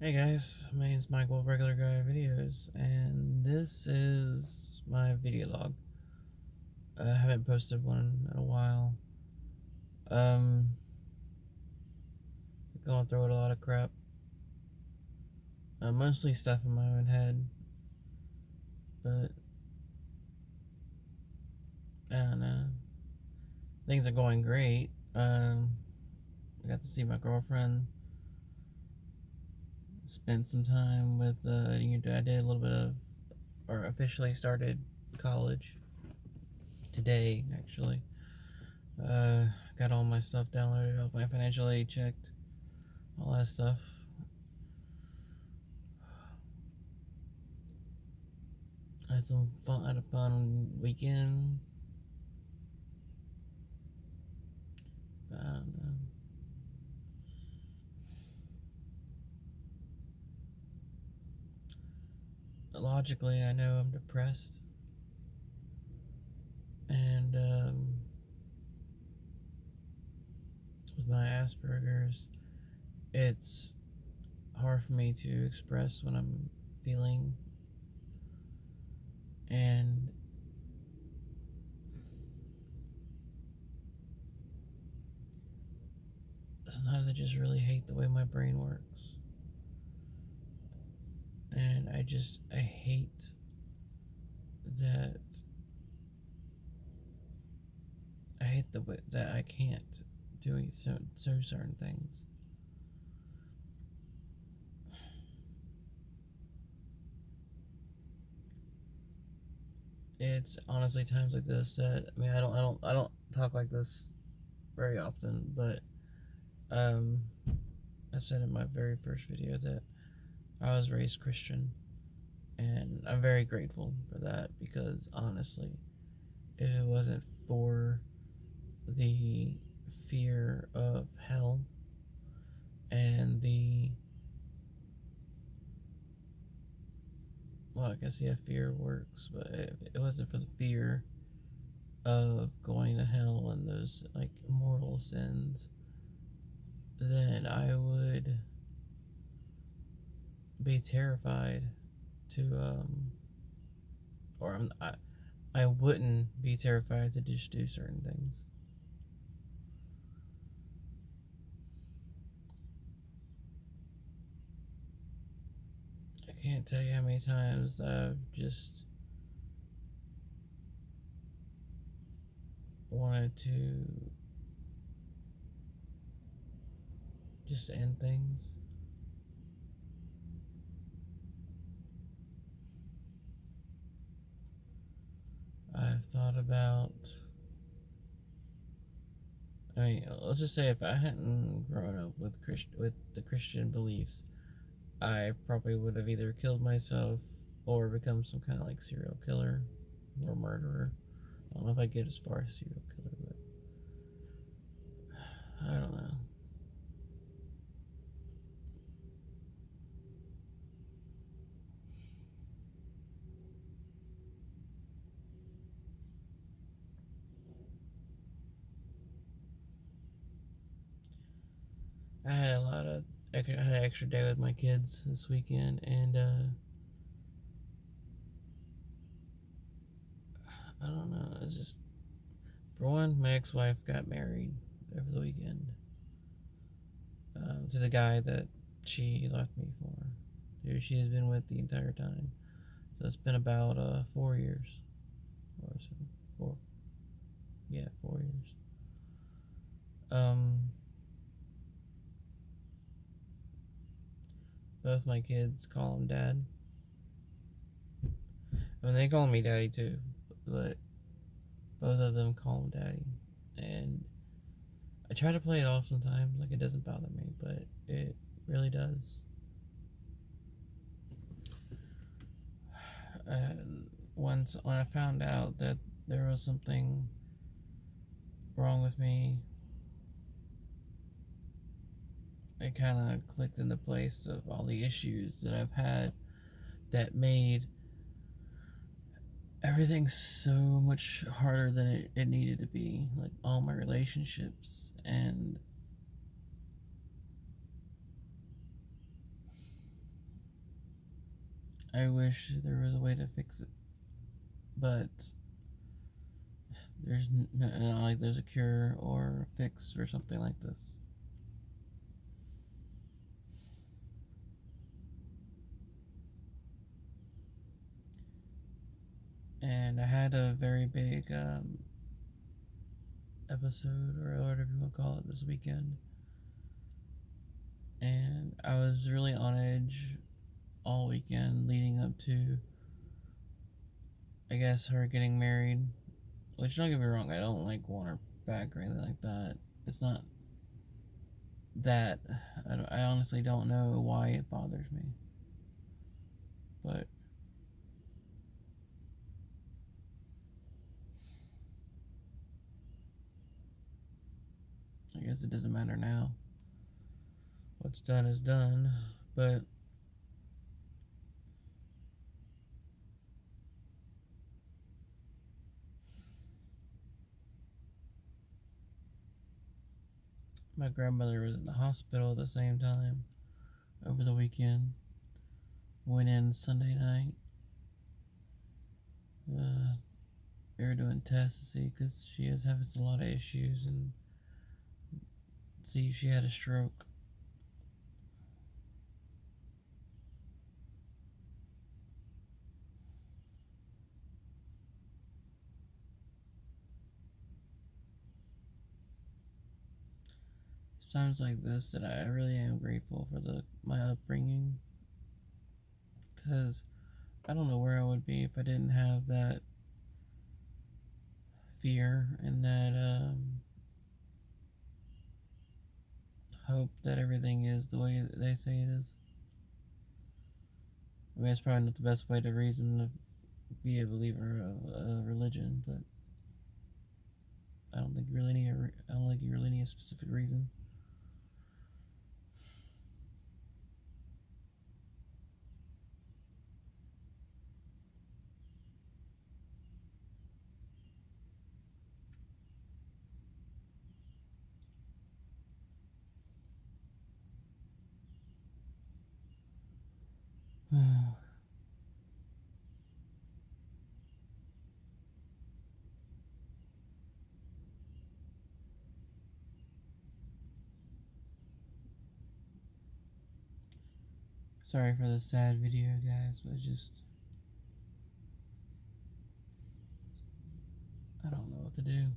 Hey guys, my name's Michael, Regular Guy Videos, and this is my video log. I haven't posted one in a while. Um, Going through a lot of crap. Mostly stuff in my own head, but I don't know. Things are going great. I got to see my girlfriend. Spent some time with I did a little bit of, or officially started college today, actually. Uh, got all my stuff downloaded, all my financial aid checked, all that stuff. Had a fun weekend. I don't know. Logically, I know I'm depressed, and with my Asperger's, it's hard for me to express what I'm feeling, and sometimes I just really hate the way my brain works, and I hate that I hate the way that I can't do certain things. It's honestly times like this that I don't talk like this very often, but um, I said in my very first video that I was raised Christian, and I'm very grateful for that because honestly, if it wasn't for the fear of hell and I guess yeah, fear works, but if it wasn't for the fear of going to hell and those like mortal sins, then I would be terrified to or I wouldn't be terrified to just do certain things. I can't tell you how many times I've just wanted to just end things. I've thought about, I mean, let's just say if I hadn't grown up with the Christian beliefs, I probably would have either killed myself or become some kind of like serial killer or murderer. I don't know if I get as far as serial killer, but I don't know. I had I had an extra day with my kids this weekend, and I don't know. It's just, for one, my ex-wife got married over the weekend to the guy that she left me for, who she has been with the entire time. So it's been about 4 years or so. Four, yeah, 4 years. Um, Both my kids call him dad. I mean, they call me daddy too, but both of them call him daddy. And I try to play it off sometimes like it doesn't bother me, but it really does. And once when I found out that there was something wrong with me, it kind of clicked into place of all the issues that I've had that made everything so much harder than it needed to be. Like all my relationships, and I wish there was a way to fix it, but there's not like there's a cure or a fix for something like this. And I had a very big episode, or whatever you want to call it, this weekend. And I was really on edge all weekend leading up to, I guess, her getting married. Which, don't get me wrong, I don't like want her back or anything like that. It's not that. I honestly don't know why it bothers me. But I guess it doesn't matter now. What's done is done. But my grandmother was in the hospital at the same time over the weekend. Went in Sunday night. They were doing tests to see because she is having a lot of issues and see if she had a stroke. It's times like this that I really am grateful for my upbringing, because I don't know where I would be if I didn't have that fear and that hope that everything is the way that they say it is. I mean, it's probably not the best way to reason to be a believer of a religion, but I don't think you really need I don't think you really need a specific reason. Sorry for the sad video, guys, but I don't know what to do.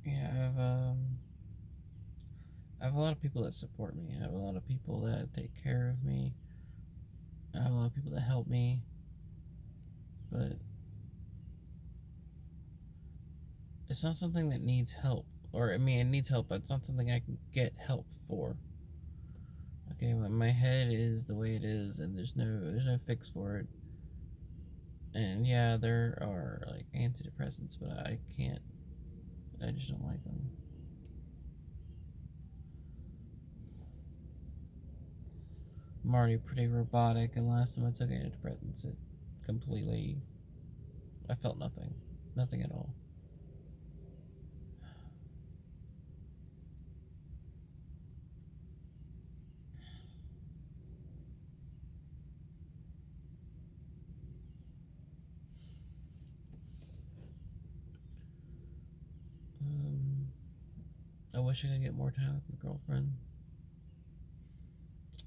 Yeah, I have a lot of people that support me. I have a lot of people that take care of me. I have a lot of people that help me. But it's not something that needs help. Or, I mean, it needs help, but it's not something I can get help for. Okay, my head is the way it is, and there's no fix for it. And yeah, there are like antidepressants, but I just don't like them. I'm already pretty robotic, and last time I took antidepressants, I felt nothing at all. I wish I could get more time with my girlfriend.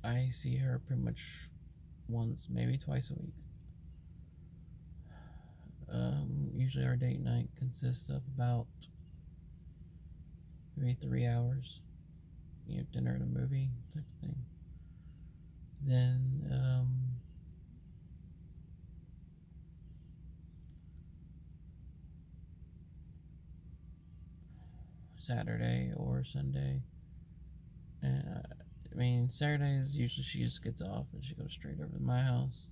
I see her pretty much once, maybe twice a week. Usually our date night consists of about maybe 3 hours. You have dinner and a movie type of thing. Then Saturday or Sunday. And I mean, Saturdays usually she just gets off and she goes straight over to my house.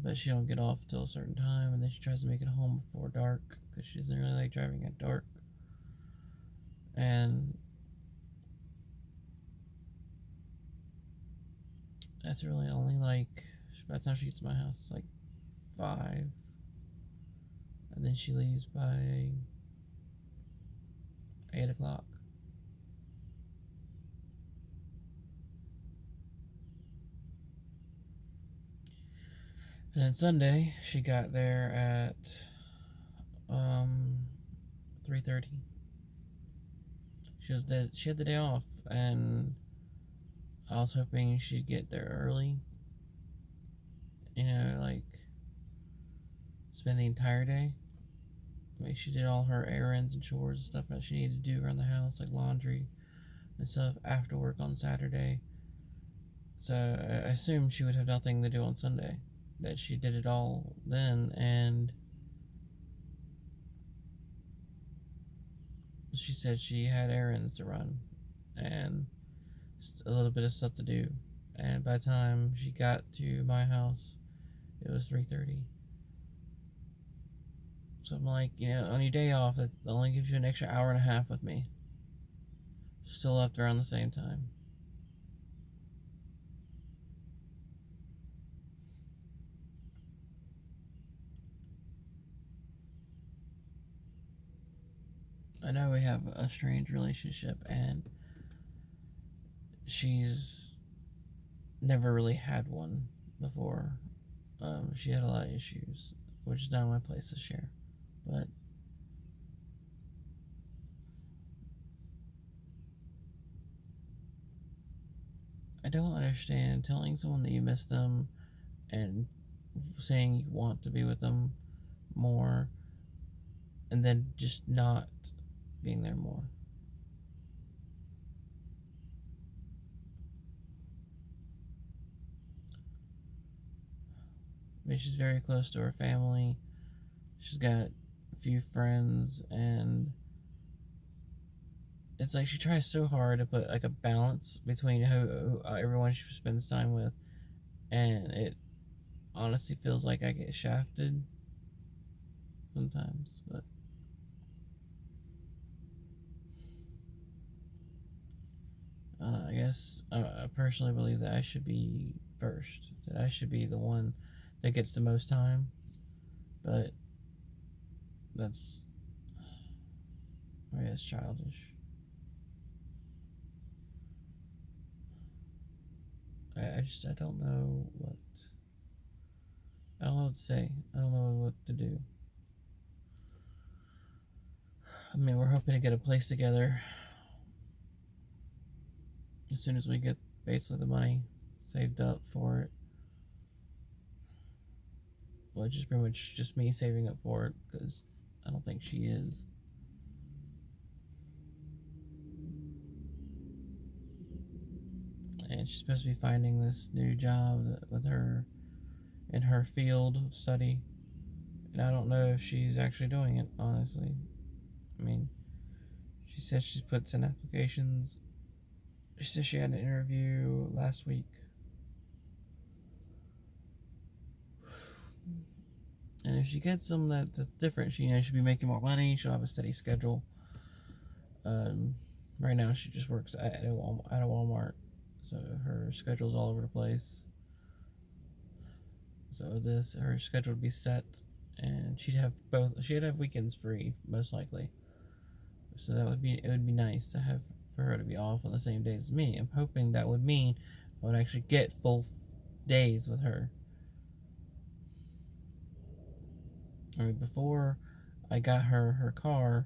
But she don't get off till a certain time, and then she tries to make it home before dark because she doesn't really like driving at dark. And that's really only like, by the time she gets to my house, it's like 5, and then she leaves by 8 o'clock. And then Sunday, she got there at 3:30. She had the day off, and I was hoping she'd get there early. You know, like spend the entire day. I mean, she did all her errands and chores and stuff that she needed to do around the house, like laundry and stuff, after work on Saturday. So I assumed she would have nothing to do on Sunday. That she did it all then, and she said she had errands to run and just a little bit of stuff to do. And by the time she got to my house, it was 3:30. So I'm like, you know, on your day off, that only gives you an extra hour and a half with me. Still left around the same time. I know we have a strange relationship, and she's never really had one before. She had a lot of issues, which is not my place to share. But I don't understand telling someone that you miss them and saying you want to be with them more and then just not being there more. I mean, she's very close to her family. She's got a few friends, and it's like she tries so hard to put like a balance between who everyone she spends time with, and it honestly feels like I get shafted sometimes. But I guess I personally believe that I should be first, that I should be the one that gets the most time. But that's, I guess, childish. I don't know what, I don't know what to say. I don't know what to do. I mean, we're hoping to get a place together as soon as we get basically the money saved up for it. Well, it's just pretty much just me saving up for it, because I don't think she is. And she's supposed to be finding this new job with her in her field of study, and I don't know if she's actually doing it, honestly. I mean, she says she's put in applications. She said she had an interview last week. And if she gets them, that's different. She, you know, she'll be making more money. She'll have a steady schedule. Right now, she just works at a Walmart, so her schedule's all over the place. So her schedule would be set, and she'd have weekends free, most likely. So it would be nice to have for her to be off on the same days as me. I'm hoping that would mean I would actually get full days with her. I mean, before I got her car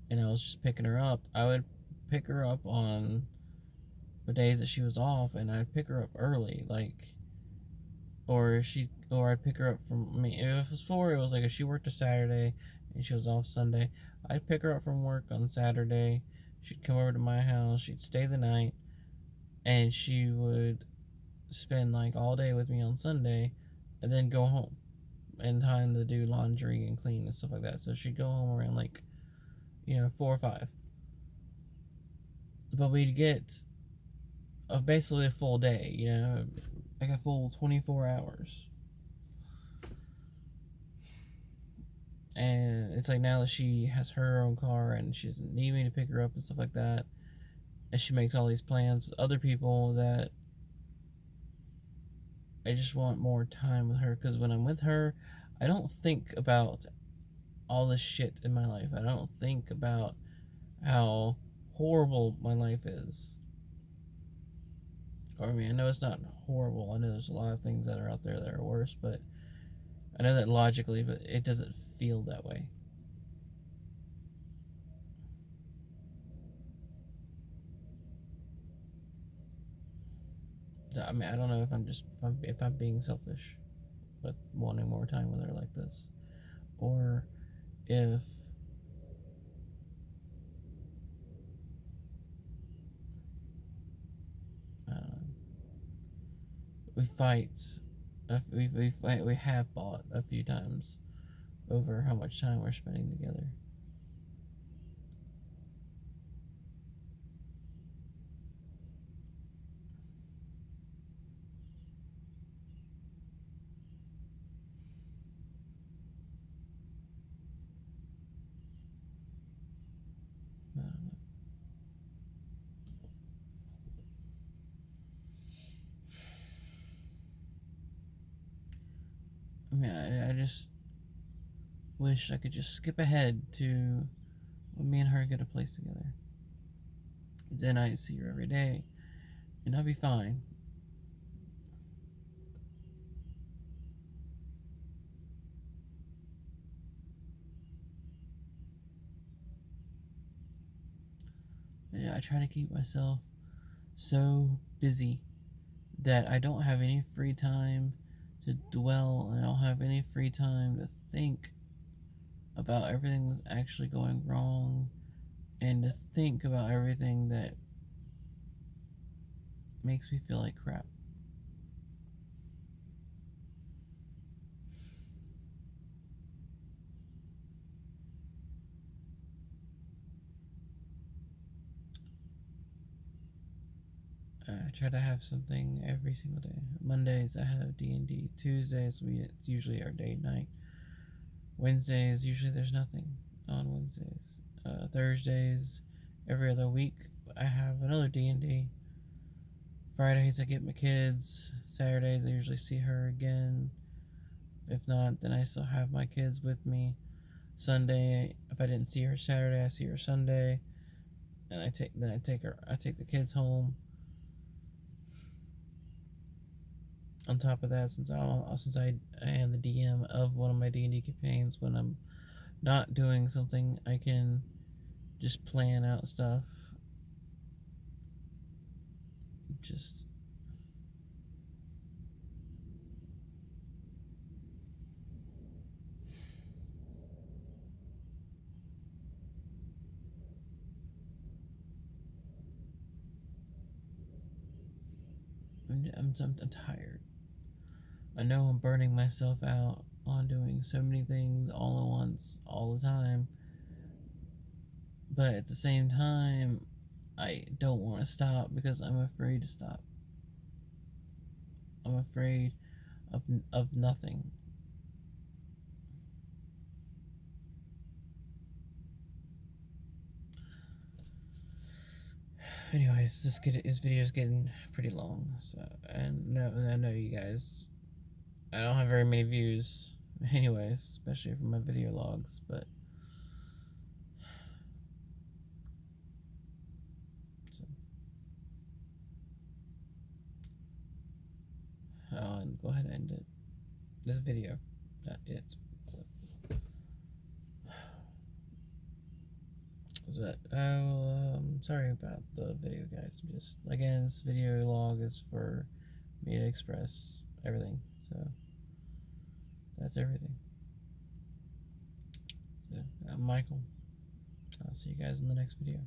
and I was just picking her up, I would pick her up on the days that she was off, and I'd pick her up early, like, or I'd pick her up from, I mean, if it was it was like if she worked a Saturday and she was off Sunday, I'd pick her up from work on Saturday. She'd come over to my house, she'd stay the night, and she would spend like all day with me on Sunday, and then go home and time to do laundry and clean and stuff like that. So she'd go home around like, 4 or 5. But we'd get basically a full day, like a full 24 hours. And it's like now that she has her own car and she doesn't need me to pick her up and stuff like that, and she makes all these plans with other people, that I just want more time with her. Because when I'm with her, I don't think about all this shit in my life. I don't think about how horrible my life is. Or, I mean, I know it's not horrible. I know there's a lot of things that are out there that are worse, but I know that logically, but it doesn't feel that way. I mean, I don't know if I'm being selfish with wanting more time with her like this, or if I don't know, we fight. We have fought a few times over how much time we're spending together. I don't know. I mean, I just wish I could just skip ahead to when me and her get a place together. Then I'd see her every day, and I'd be fine. But yeah, I try to keep myself so busy that I don't have any free time to dwell, and I don't have any free time to think about everything that's actually going wrong, and to think about everything that makes me feel like crap. I try to have something every single day. Mondays I have D&D. Tuesdays it's usually our date night. Wednesdays usually there's nothing on Wednesdays. Thursdays every other week I have another D&D. Fridays I get my kids. Saturdays I usually see her again. If not, then I still have my kids with me. Sunday, if I didn't see her Saturday, I see her Sunday, and I take the kids home. On top of that, since I am the DM of one of my D&D campaigns, when I'm not doing something, I can just plan out stuff. Just I'm tired. I know I'm burning myself out on doing so many things all at once, all the time. But at the same time, I don't want to stop because I'm afraid to stop. I'm afraid of nothing. Anyways, this video is getting pretty long, so and I know you guys. I don't have very many views, anyways, especially for my video logs, but. So, I'll go ahead and end it. This video, not it. But sorry about the video, guys. Just again, this video log is for me to express everything. So that's everything. So I'm Michael. I'll see you guys in the next video.